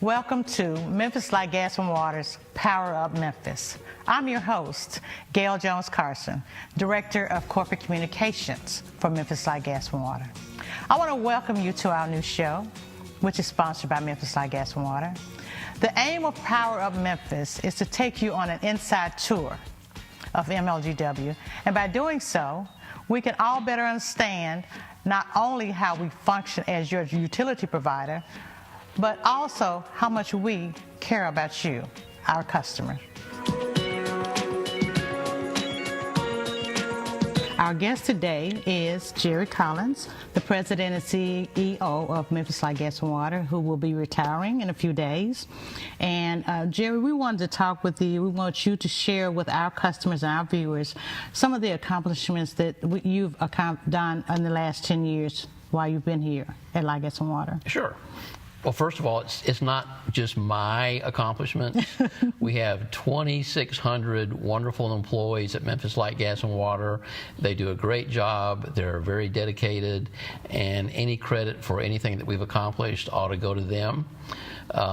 Welcome to Memphis Light Gas and Water's Power Up Memphis. I'm your host, Gail Jones Carson, Director of Corporate Communications for Memphis Light Gas and Water. I want to welcome you to our new show, which is sponsored by Memphis Light Gas and Water. The aim of Power Up Memphis is to take you on an inside tour of MLGW, and by doing so, we can all better understand not only how we function as your utility provider, but also how much we care about you, our customers. Our guest today is Jerry Collins, the President and CEO of Memphis Light Gas and Water, who will be retiring in a few days. And Jerry, we wanted to talk with you. We want you to share with our customers and our viewers some of the accomplishments that you've done in the last 10 years while you've been here at Light Gas and Water. Sure. Well, first of all, it's not just my accomplishments. We have 2,600 wonderful employees at Memphis Light Gas and Water. They do a great job. They're very dedicated, and any credit for anything that we've accomplished ought to go to them.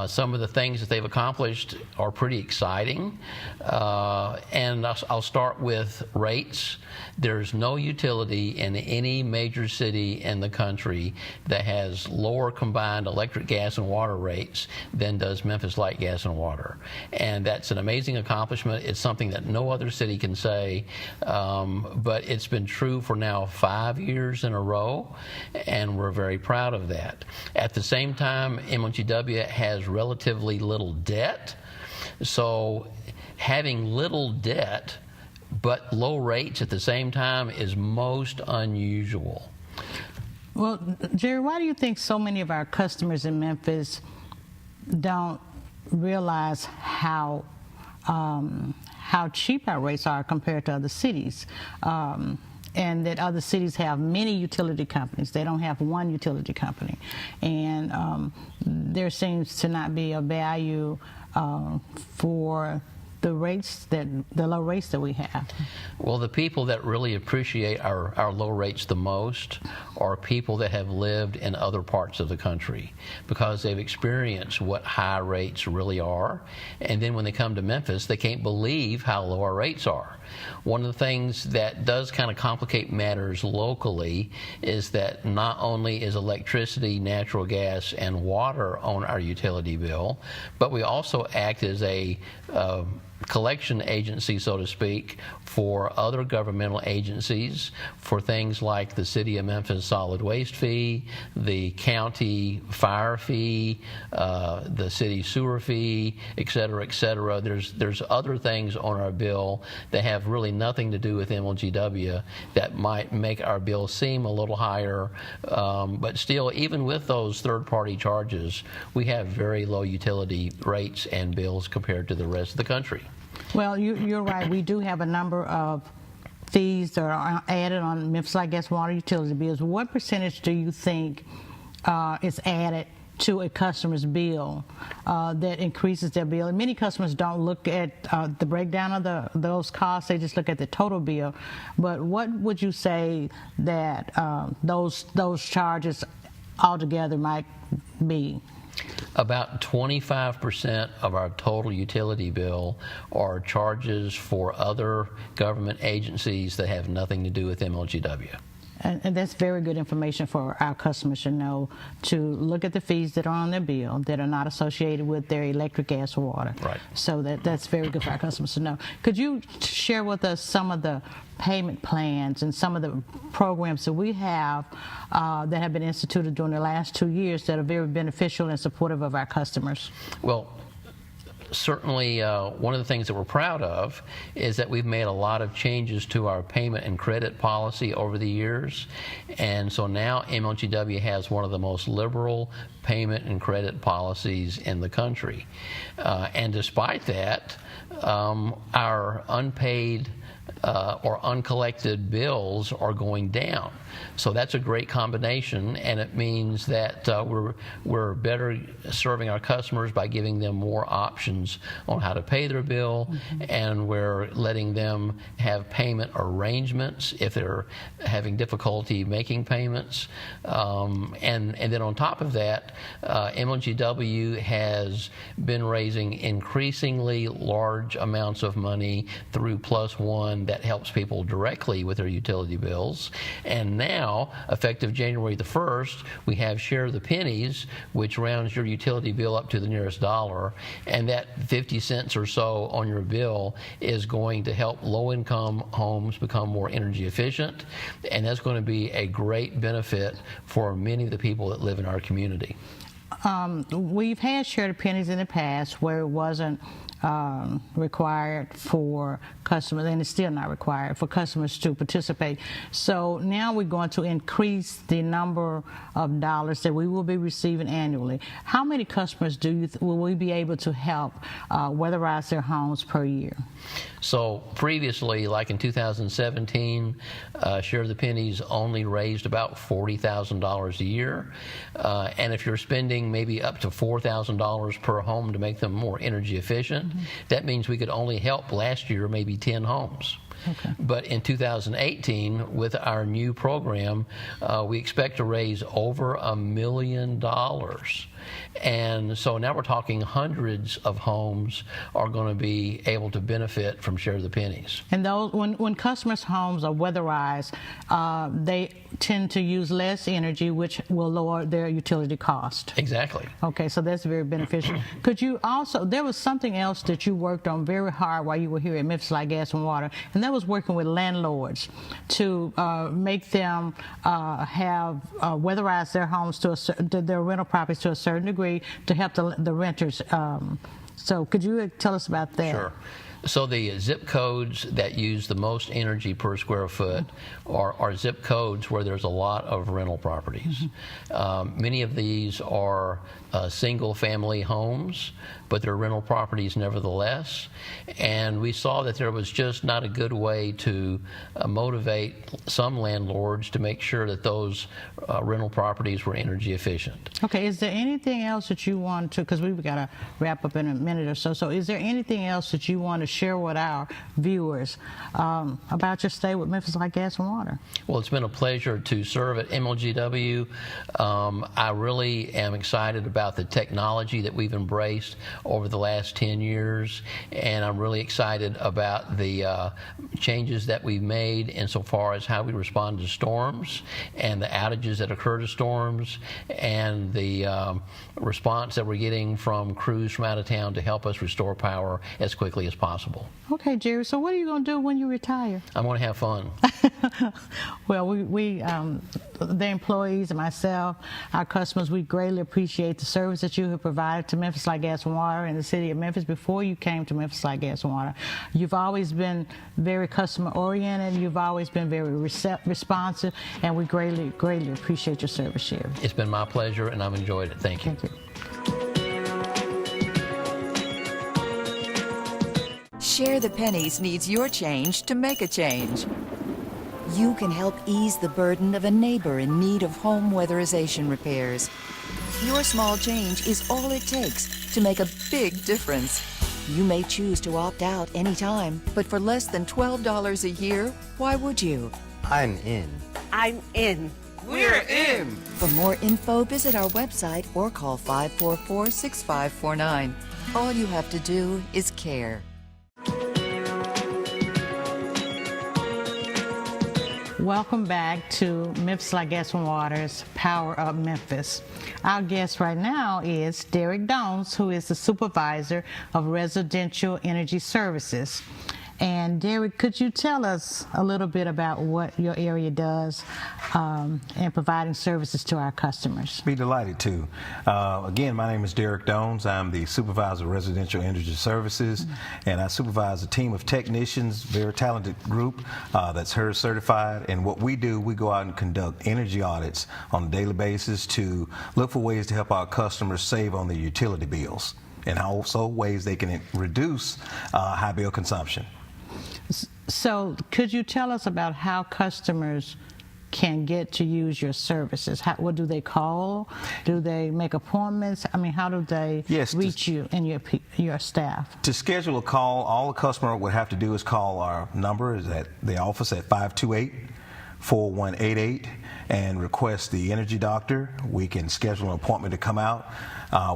Some of the things that they've accomplished are pretty exciting, and I'll start with rates. There's no utility in any major city in the country that has lower combined electric, gas, and water rates than does Memphis Light Gas and Water. And that's an amazing accomplishment. It's something that no other city can say, but it's been true for now 5 years in a row, and we're very proud of that. At the same time, MLGW has relatively little debt, so having little debt but low rates at the same time is most unusual. Well, Jerry, why do you think so many of our customers in Memphis don't realize how cheap our rates are compared to other cities? And that other cities have many utility companies. They don't have one utility company. And there seems to not be a value for the low rates that we have. Well, the people that really appreciate our low rates the most are people that have lived in other parts of the country, because they've experienced what high rates really are. And then when they come to Memphis, they can't believe how low our rates are. One of the things that does kind of complicate matters locally is that not only is electricity, natural gas, and water on our utility bill, but we also act as a collection agency, so to speak, for other governmental agencies, for things like the City of Memphis solid waste fee, the county fire fee, the city sewer fee, et cetera, et cetera. There's other things on our bill that have really nothing to do with MLGW that might make our bill seem a little higher, but still, even with those third-party charges, we have very low utility rates and bills compared to the rest of the country. Well, you're right. We do have a number of fees that are added on Memphis Light Gas Water utility bills. What percentage do you think is added to a customer's bill that increases their bill? And many customers don't look at the breakdown of those costs. They just look at the total bill. But what would you say that those charges altogether might be? About 25% of our total utility bill are charges for other government agencies that have nothing to do with MLGW. And that's very good information for our customers to know, to look at the fees that are on their bill that are not associated with their electric, gas, or water. Right. So that's very good for our customers to know. Could you share with us some of the payment plans and some of the programs that we have that have been instituted during the last 2 years that are very beneficial and supportive of our customers? Well, certainly one of the things that we're proud of is that we've made a lot of changes to our payment and credit policy over the years, and so now MLGW has one of the most liberal payment and credit policies in the country. And despite that, our unpaid or uncollected bills are going down. So that's a great combination, and it means that we're better serving our customers by giving them more options on how to pay their bill, and we're letting them have payment arrangements if they're having difficulty making payments. And then on top of that, MLGW has been raising increasingly large amounts of money through Plus One that helps people directly with their utility bills. And now, effective January the 1st, we have Share the Pennies, which rounds your utility bill up to the nearest dollar. And that 50 cents or so on your bill is going to help low-income homes become more energy efficient. And that's going to be a great benefit for many of the people that live in our community. We've had Share the Pennies in the past where it wasn't required for customers, and it's still not required for customers to participate. So now we're going to increase the number of dollars that we will be receiving annually. How many customers will we be able to help weatherize their homes per year? So previously, like in 2017, Share the Pennies only raised about $40,000 a year. And if you're spending maybe up to $4,000 per home to make them more energy efficient, that means we could only help last year maybe 10 homes. Okay. But in 2018, with our new program, we expect to raise over $1 million. And so now we're talking hundreds of homes are going to be able to benefit from Share the Pennies. And those, when customers' homes are weatherized, they tend to use less energy, which will lower their utility cost. Exactly. Okay, so that's very beneficial. Could you also, there was something else that you worked on very hard while you were here at Memphis Light, Gas, and Water, and that was working with landlords to make them have weatherize their homes to their rental properties to a certain degree to help the renters. So could you tell us about that? Sure. So the zip codes that use the most energy per square foot are zip codes where there's a lot of rental properties. Many of these are single-family homes, but they're rental properties nevertheless. And we saw that there was just not a good way to motivate some landlords to make sure that those rental properties were energy efficient. Okay, is there anything else that you want to, because we've got to wrap up in a minute or so, so is there anything else that you want to share with our viewers about your stay with Memphis Light, Gas, and Water? Well, it's been a pleasure to serve at MLGW. I really am excited about the technology that we've embraced over the last 10 years, and I'm really excited about the changes that we've made insofar as how we respond to storms and the outages that occur to storms, and the response that we're getting from crews from out of town to help us restore power as quickly as possible. Okay, Jerry, so what are you going to do when you retire? I'm going to have fun. Well, we the employees and myself, our customers, we greatly appreciate the service that you have provided to Memphis Light, Gas, and Water in the city of Memphis before you came to Memphis Light, Gas, and Water. You've always been very customer-oriented. You've always been very responsive, and we greatly, greatly appreciate your service, Jerry. It's been my pleasure, and I've enjoyed it. Thank you. Thank you. Share the Pennies needs your change to make a change. You can help ease the burden of a neighbor in need of home weatherization repairs. Your small change is all it takes to make a big difference. You may choose to opt out anytime, but for less than $12 a year, why would you? I'm in. I'm in. We're in. For more info, visit our website or call 544-6549. All you have to do is care. Welcome back to Memphis Light, Gas, and Water's Power Up Memphis. Our guest right now is Derek Dones, who is the Supervisor of Residential Energy Services. And Derek, could you tell us a little bit about what your area does in providing services to our customers? Be delighted to. Again, my name is Derek Dones. I'm the Supervisor of Residential Energy Services, and I supervise a team of technicians, very talented group that's HERS certified. And what we do, we go out and conduct energy audits on a daily basis to look for ways to help our customers save on their utility bills, and also ways they can reduce high bill consumption. So could you tell us about how customers can get to use your services? What do they call? Do they make appointments? I mean, how do they reach you and your staff? To schedule a call, all a customer would have to do is call our number is at the office at 4188 and request the energy doctor. We can schedule an appointment to come out.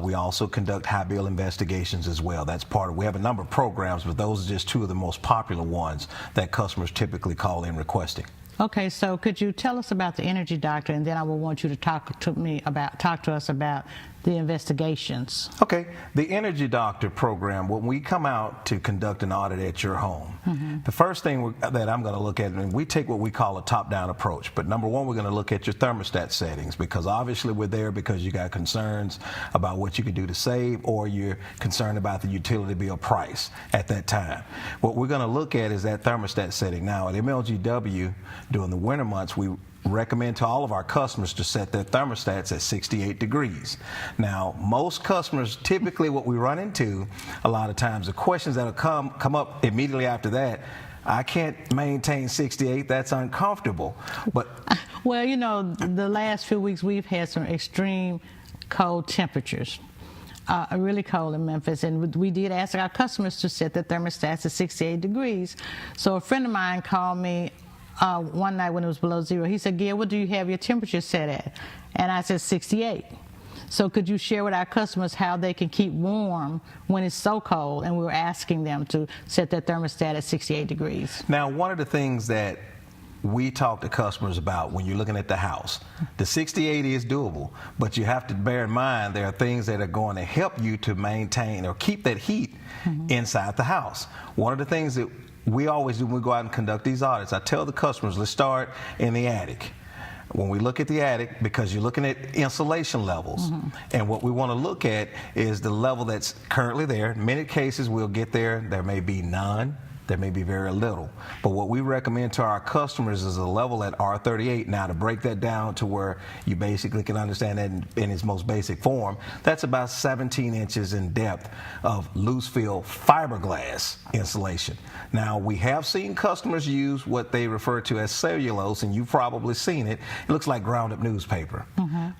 We also conduct high bill investigations as well. That's part of, we have a number of programs, but those are just two of the most popular ones that customers typically call in requesting. Okay, so could you tell us about the energy doctor, and then I will want you to talk to us about the investigations. Okay, the Energy Doctor program, when we come out to conduct an audit at your home, the first thing that I'm going to look at, and we take what we call a top-down approach, but number one, we're going to look at your thermostat settings, because obviously we're there because you got concerns about what you can do to save, or you're concerned about the utility bill price at that time. What we're going to look at is that thermostat setting. Now at MLGW, during the winter months, we recommend to all of our customers to set their thermostats at 68 degrees. Now, most customers, typically what we run into a lot of times, the questions that will come up immediately after that, I can't maintain 68, that's uncomfortable. But well, you know, the last few weeks we've had some extreme cold temperatures. Really cold in Memphis, and we did ask our customers to set their thermostats at 68 degrees. So a friend of mine called me one night when it was below zero. He said, Gail, what do you have your temperature set at? And I said 68. So could you share with our customers how they can keep warm when it's so cold? And we were asking them to set their thermostat at 68 degrees. Now, one of the things that we talk to customers about when you're looking at the house, the 68 is doable, but you have to bear in mind there are things that are going to help you to maintain or keep that heat inside the house. One of the things that we always do when we go out and conduct these audits, I tell the customers, let's start in the attic. When we look at the attic, because you're looking at insulation levels, and what we want to look at is the level that's currently there. In many cases, we'll get there may be none, there may be very little. But what we recommend to our customers is a level at R38. Now, to break that down to where you basically can understand that in its most basic form, that's about 17 inches in depth of loose fill fiberglass insulation. Now, we have seen customers use what they refer to as cellulose, and you've probably seen it. It looks like ground up newspaper.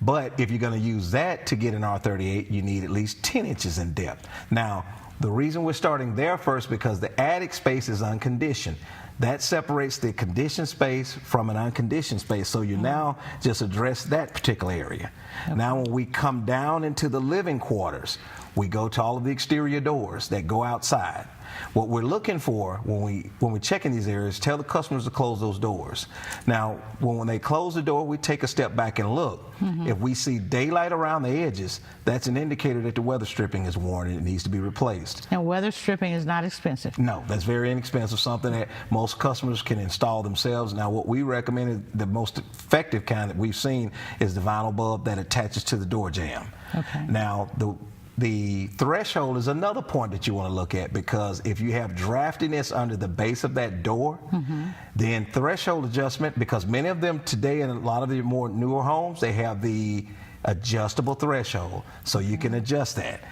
But if you're going to use that to get an R38, you need at least 10 inches in depth. Now, the reason we're starting there first, because the attic space is unconditioned. That separates the conditioned space from an unconditioned space. So you now just address that particular area. Now when we come down into the living quarters, we go to all of the exterior doors that go outside. What we're looking for when we check in these areas, tell the customers to close those doors. Now, when they close the door, we take a step back and look. If we see daylight around the edges, that's an indicator that the weather stripping is worn and it needs to be replaced. And weather stripping is not expensive. No, that's very inexpensive, something that most customers can install themselves. Now, what we recommend, is the most effective kind that we've seen, is the vinyl bulb that attaches to the door jamb. Okay. Now, the threshold is another point that you want to look at, because if you have draftiness under the base of that door, then threshold adjustment, because many of them today in a lot of the more newer homes, they have the adjustable threshold, so you can adjust that.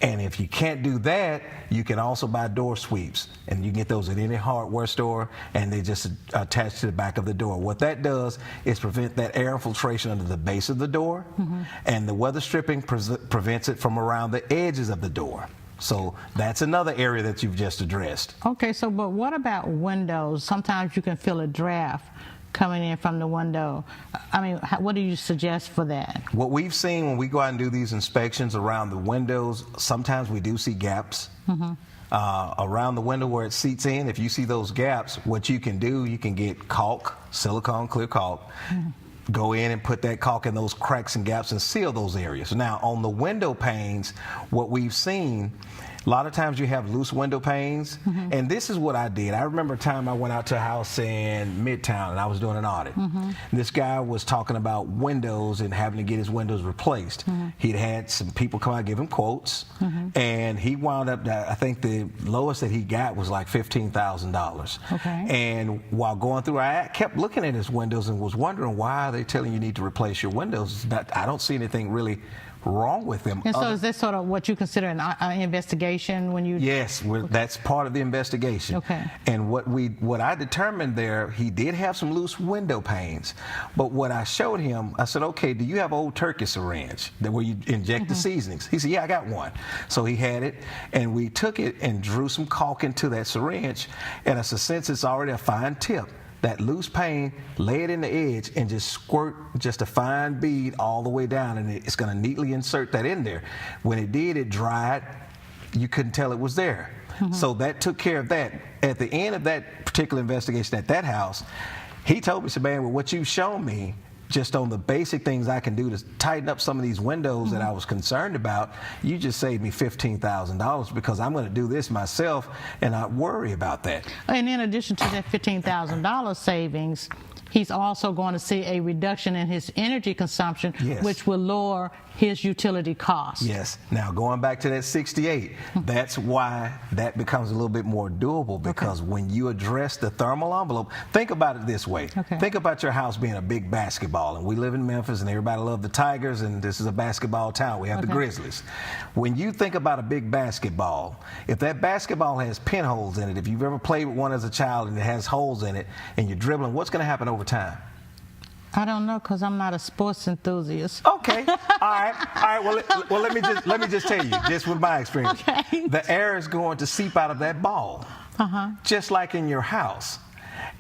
And if you can't do that, you can also buy door sweeps, and you can get those at any hardware store, and they just attach to the back of the door. What that does is prevent that air infiltration under the base of the door, and the weather stripping prevents it from around the edges of the door. So that's another area that you've just addressed. Okay, so but what about windows? Sometimes you can feel a draft coming in from the window. I mean, what do you suggest for that? What we've seen when we go out and do these inspections around the windows, sometimes we do see gaps. Around the window where it seats in, if you see those gaps, what you can do, you can get caulk, silicone clear caulk, go in and put that caulk in those cracks and gaps and seal those areas. Now, on the window panes, what we've seen, a lot of times you have loose window panes, and this is what I did. I remember a time I went out to a house in Midtown, and I was doing an audit. This guy was talking about windows and having to get his windows replaced. He'd had some people come out and give him quotes, and he wound up, I think the lowest that he got was like $15,000. Okay. And while going through, I kept looking at his windows and was wondering, why are they telling you need to replace your windows? I don't see anything really wrong with them. And so is this sort of what you consider an investigation when you... Yes, that's part of the investigation. Okay. And what I determined there, he did have some loose window panes, but what I showed him, I said, okay, do you have old turkey syringe where you inject the seasonings? He said, yeah, I got one. So he had it, and we took it and drew some caulk into that syringe, and I said, since it's already a fine tip, that loose paint, lay it in the edge, and just squirt just a fine bead all the way down, and it's going to neatly insert that in there. When it did, it dried. You couldn't tell it was there. So that took care of that. At the end of that particular investigation at that house, he told me, "Man, with what you've shown me, just on the basic things I can do to tighten up some of these windows that I was concerned about, you just saved me $15,000 because I'm going to do this myself and not worry about that." And in addition to that $15,000 savings, he's also going to see a reduction in his energy consumption, Yes. which will lower his utility costs. Yes. Now, going back to that 68, that's why that becomes a little bit more doable, because when you address the thermal envelope, think about it this way. Okay. Think about your house being a big basketball, and we live in Memphis, and everybody loves the Tigers, and this is a basketball town. We have the Grizzlies. When you think about a big basketball, if that basketball has pinholes in it, if you've ever played with one as a child and it has holes in it, and you're dribbling, what's going to happen over time? I don't know, because I'm not a sports enthusiast. Okay. All right. Well, let me just tell you, just with my experience, Okay. the air is going to seep out of that ball, just like in your house,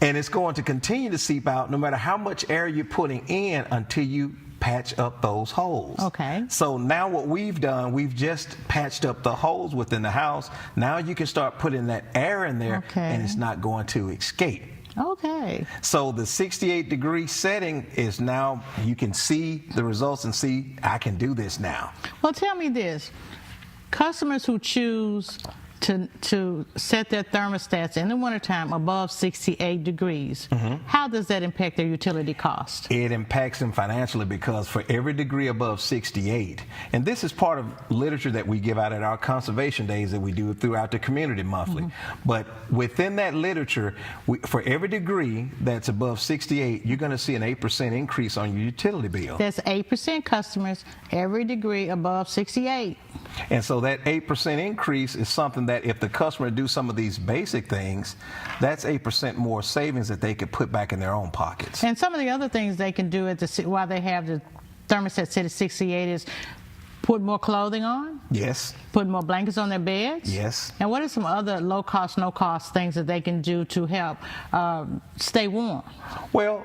and it's going to continue to seep out no matter how much air you're putting in until you patch up those holes. Okay. So now what we've done, we've just patched up the holes within the house. Now you can start putting that air in there, and it's not going to escape. Okay. So the 68-degree setting is now, you can see the results and see, I can do this now. Well, tell me this. Customers who choose to set their thermostats in the wintertime above 68 degrees, how does that impact their utility cost? It impacts them financially, because for every degree above 68, and this is part of literature that we give out at our conservation days that we do throughout the community monthly, but within that literature, for every degree that's above 68, you're going to see an 8% increase on your utility bill. That's 8% customers every degree above 68. And so that 8% increase is something that if the customer do some of these basic things, that's 8% more savings that they could put back in their own pockets. And some of the other things they can do while they have the thermostat set at 68 is put more clothing on, Yes. put more blankets on their beds. Yes. And what are some other low-cost, no-cost things that they can do to help stay warm? Well,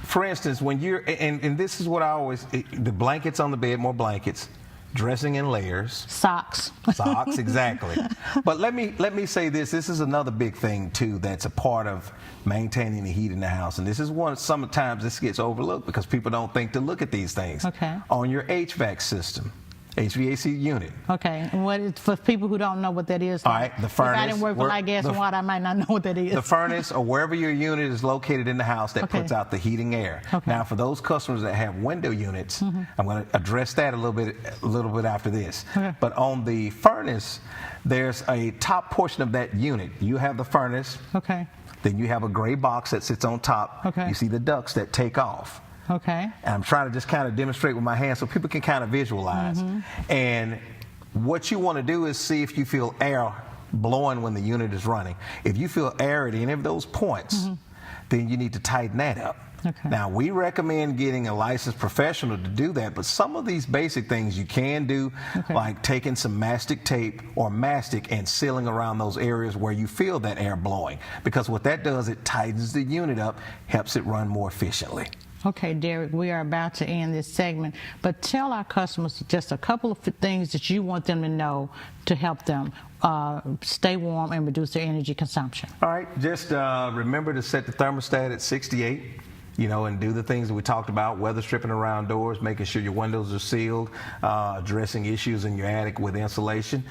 for instance, when you're, and this is what I always, the blankets on the bed, more blankets, dressing in layers. Socks. Socks, exactly. But let me say this. This is another big thing, too, that's a part of maintaining the heat in the house. And this is one, sometimes this gets overlooked because people don't think to look at these things. Okay. On your HVAC system, HVAC unit. Okay. And what is, for people who don't know what that is? All right, the furnace. If I didn't work for Light, Gas, and Water, I might not know what that is. The furnace, or wherever your unit is located in the house, that Okay. puts out the heating air. Okay. Now, for those customers that have window units, I'm going to address that a little bit after this. Okay. But on the furnace, there's a top portion of that unit. You have the furnace. Okay. Then you have a gray box that sits on top. Okay. You see the ducts that take off. Okay. And I'm trying to just kind of demonstrate with my hands so people can kind of visualize. And what you want to do is see if you feel air blowing when the unit is running. If you feel air at any of those points, then you need to tighten that up. Okay. Now, we recommend getting a licensed professional to do that, but some of these basic things you can do, like taking some mastic tape or mastic and sealing around those areas where you feel that air blowing. Because what that does, it tightens the unit up, helps it run more efficiently. Okay, Derek, we are about to end this segment, but tell our customers just a couple of things that you want them to know to help them stay warm and reduce their energy consumption. All right, just remember to set the thermostat at 68, and do the things that we talked about, weather stripping around doors, making sure your windows are sealed, addressing issues in your attic with insulation.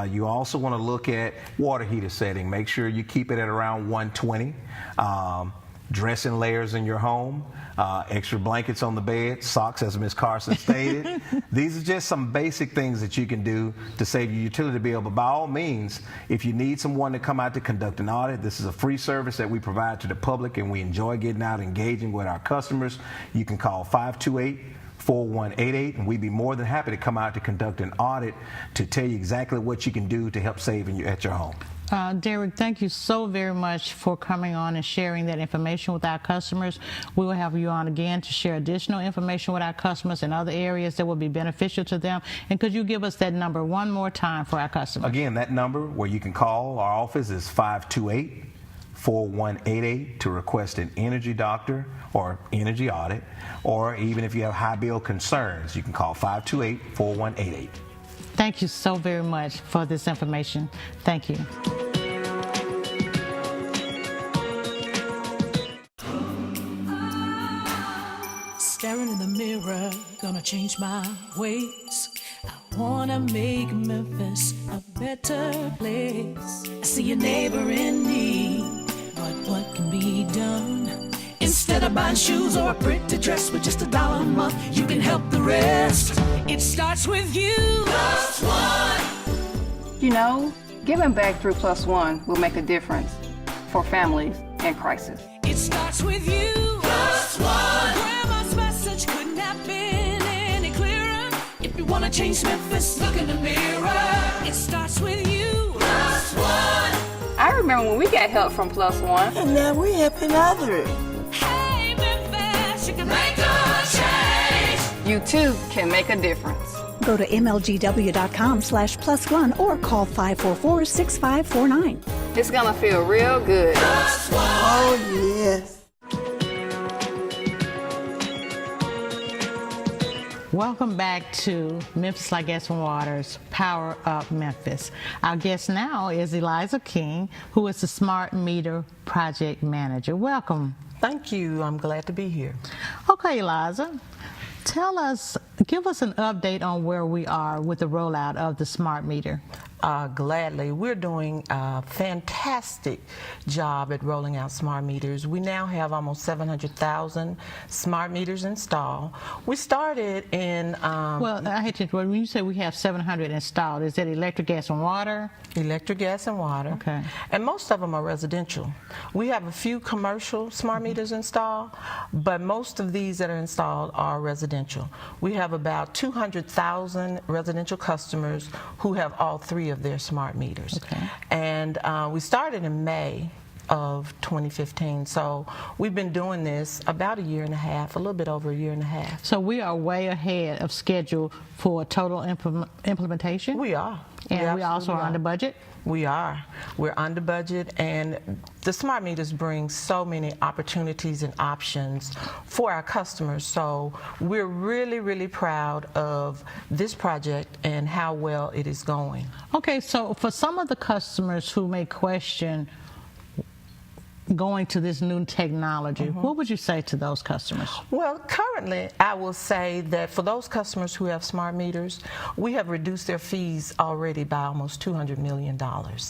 You also want to look at water heater setting. Make sure you keep it at around 120. Dressing layers in your home, extra blankets on the bed, socks, as Ms. Carson stated. These are just some basic things that you can do to save your utility bill. But by all means, if you need someone to come out to conduct an audit, this is a free service that we provide to the public, and we enjoy getting out, engaging with our customers. You can call 528-4188, and we'd be more than happy to come out to conduct an audit to tell you exactly what you can do to help save at your home. Derek, thank you so very much for coming on and sharing that information with our customers. We will have you on again to share additional information with our customers in other areas that will be beneficial to them. And could you give us that number one more time for our customers? Again, that number where you can call our office is 528-4188 to request an energy doctor or energy audit, or even if you have high bill concerns, you can call 528-4188. Thank you so very much for this information. Thank you. Staring in the mirror, gonna change my ways. I wanna make Memphis a better place. I see a neighbor in need, but what can be done? Instead of buying shoes or a pretty dress with just $1 a month, you can help the rest. It starts with you. Plus One. You know, giving back through Plus One will make a difference for families in crisis. It starts with you. Plus One. Grandma's message couldn't have been any clearer. If you wanna change Memphis, look in the mirror. It starts with you. Plus One. I remember when we got help from Plus One. And now we're helping others. Hey, Memphis, you can make a change. You too can make a difference. Go to mlgw.com/+1 or call 544-6549. It's gonna feel real good. Plus One. Oh, yes. Welcome back to Memphis Like Gas and Water's Power Up Memphis. Our guest now is Eliza King, who is the Smart Meter Project Manager. Welcome. Thank you. I'm glad to be here. Okay, Eliza, give us an update on where we are with the rollout of the smart meter. Gladly. We're doing a fantastic job at rolling out smart meters. We now have almost 700,000 smart meters installed. We started in... well, I hate to, when you say we have 700 installed, is that electric, gas, and water? Electric, gas, and water. Okay. And most of them are residential. We have a few commercial smart meters installed, but most of these that are installed are residential. We have about 200,000 residential customers who have all three of their smart meters. Okay. And we started in May of 2015. So we've been doing this about a year and a half, a little bit over a year and a half. So we are way ahead of schedule for total implementation? We are. And we also are under budget? We are. We're under budget, and the smart meters bring so many opportunities and options for our customers. So we're really, really proud of this project and how well it is going. Okay, so for some of the customers who may question going to this new technology, what would you say to those customers? Well, currently, I will say that for those customers who have smart meters, we have reduced their fees already by almost $200 million.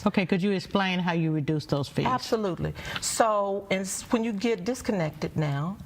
Okay, could you explain how you reduce those fees? Absolutely. So when you get disconnected now,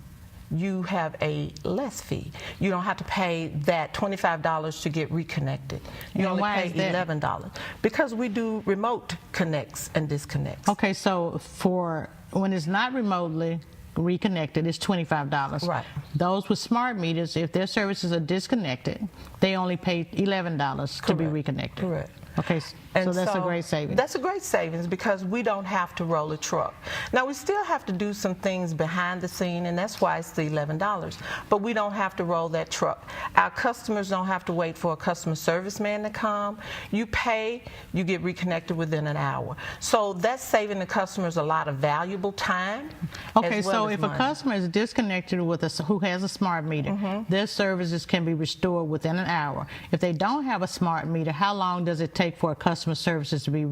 you have a less fee. You don't have to pay that $25 to get reconnected. You only pay $11 because we do remote connects and disconnects. Okay, so for when it's not remotely reconnected, it's $25. Right. Those with smart meters, if their services are disconnected, they only pay $11 to be reconnected. Correct. Okay, so that's a great savings. That's a great savings because we don't have to roll a truck. Now, we still have to do some things behind the scene, and that's why it's the $11. But we don't have to roll that truck. Our customers don't have to wait for a customer service man to come. You pay, you get reconnected within an hour. So that's saving the customers a lot of valuable time. Okay, as well so as if money. a customer is disconnected with us who has a smart meter, their services can be restored within an hour. If they don't have a smart meter, how long does it take for a customer services to be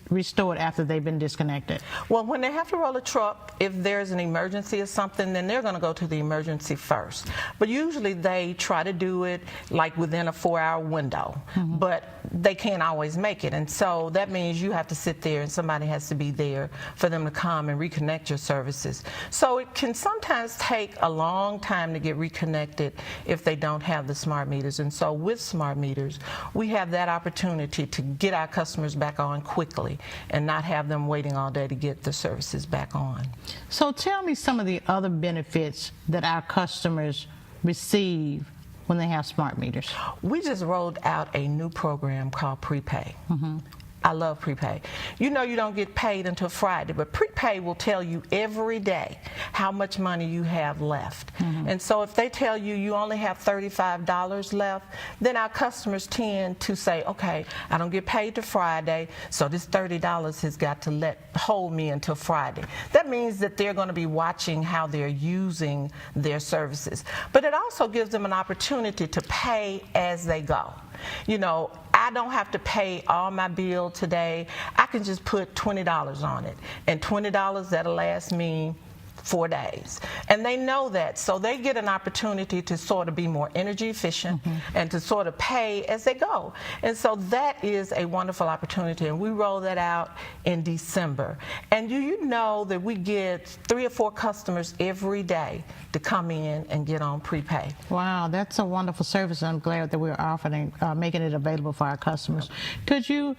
restored after they've been disconnected? Well, when they have to roll a truck, if there's an emergency or something, then they're going to go to the emergency first. But usually they try to do it like within a 4-hour window, but they can't always make it. And so that means you have to sit there and somebody has to be there for them to come and reconnect your services. So it can sometimes take a long time to get reconnected if they don't have the smart meters. And so with smart meters, we have that opportunity to get our customers back on quickly and not have them waiting all day to get the services back on. So tell me some of the other benefits that our customers receive when they have smart meters. We just rolled out a new program called Prepay. I love prepay. You know you don't get paid until Friday, but prepay will tell you every day how much money you have left. And so if they tell you you only have $35 left, then our customers tend to say, okay, I don't get paid till Friday, so this $30 has got to hold me until Friday. That means that they're going to be watching how they're using their services. But it also gives them an opportunity to pay as they go. You know, I don't have to pay all my bill today. I can just put $20 on it. And $20, that'll last me 4 days. And they know that, so they get an opportunity to sort of be more energy efficient and to sort of pay as they go. And so that is a wonderful opportunity, and we roll that out in December. And you know that we get 3 or 4 customers every day to come in and get on prepay. Wow, that's a wonderful service. I'm glad that we're offering, making it available for our customers. Could you,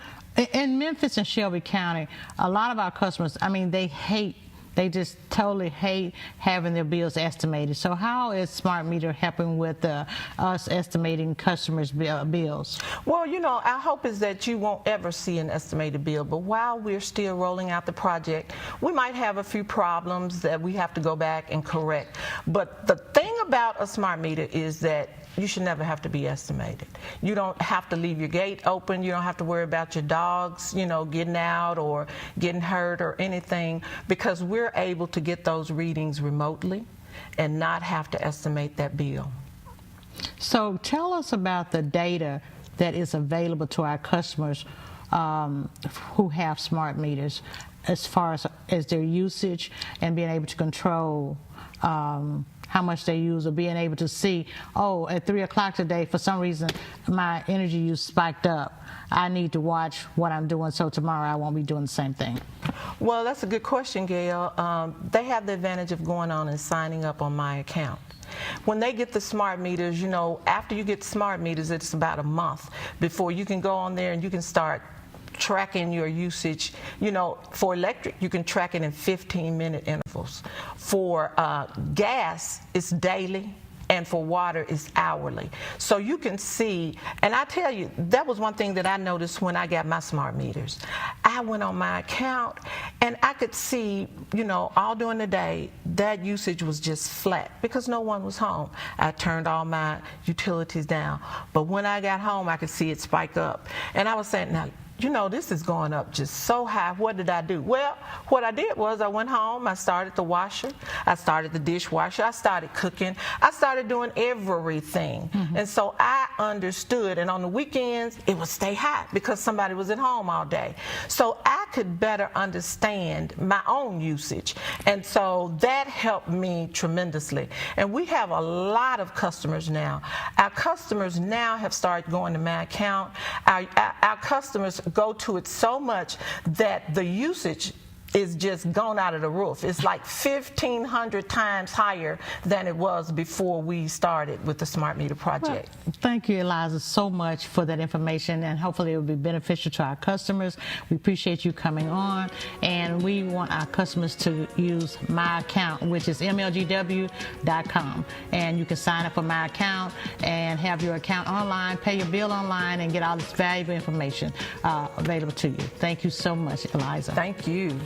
in Memphis and Shelby County, a lot of our customers, I mean, they just totally hate having their bills estimated. So how is Smart Meter helping with us estimating customers' bills? Well, you know, our hope is that you won't ever see an estimated bill, but while we're still rolling out the project, we might have a few problems that we have to go back and correct. But the thing about a Smart Meter is that you should never have to be estimated. You don't have to leave your gate open. You don't have to worry about your dogs, you know, getting out or getting hurt or anything, because we're able to get those readings remotely and not have to estimate that bill. So tell us about the data that is available to our customers who have smart meters, as far as their usage and being able to control how much they use, or being able to see, oh, at 3 o'clock today, for some reason, my energy use spiked up. I need to watch what I'm doing, so tomorrow I won't be doing the same thing. Well, that's a good question, Gail. They have the advantage of going on and signing up on my account. When they get the smart meters, you know, after you get smart meters, it's about a month before you can go on there and you can start tracking your usage. You know, for electric, you can track it in 15-minute intervals. For gas, it's daily, and for water, it's hourly. So you can see, and I tell you, that was one thing that I noticed when I got my smart meters. I went on my account, and I could see, you know, all during the day, that usage was just flat because no one was home. I turned all my utilities down. But when I got home, I could see it spike up. And I was saying, now, you know, this is going up just so high. What did I do? Well, what I did was I went home, I started the washer, I started the dishwasher, I started cooking, I started doing everything. And so I understood, and on the weekends, it would stay high because somebody was at home all day. So I could better understand my own usage. And so that helped me tremendously. And we have a lot of customers now. Our customers now have started going to my account. Our customers go to it so much that the usage is just gone out of the roof. It's like 1,500 times higher than it was before we started with the Smart Meter project. Well, thank you, Eliza, so much for that information, and hopefully it will be beneficial to our customers. We appreciate you coming on, and we want our customers to use My Account, which is mlgw.com, and you can sign up for My Account and have your account online, pay your bill online, and get all this valuable information available to you. Thank you so much, Eliza. Thank you.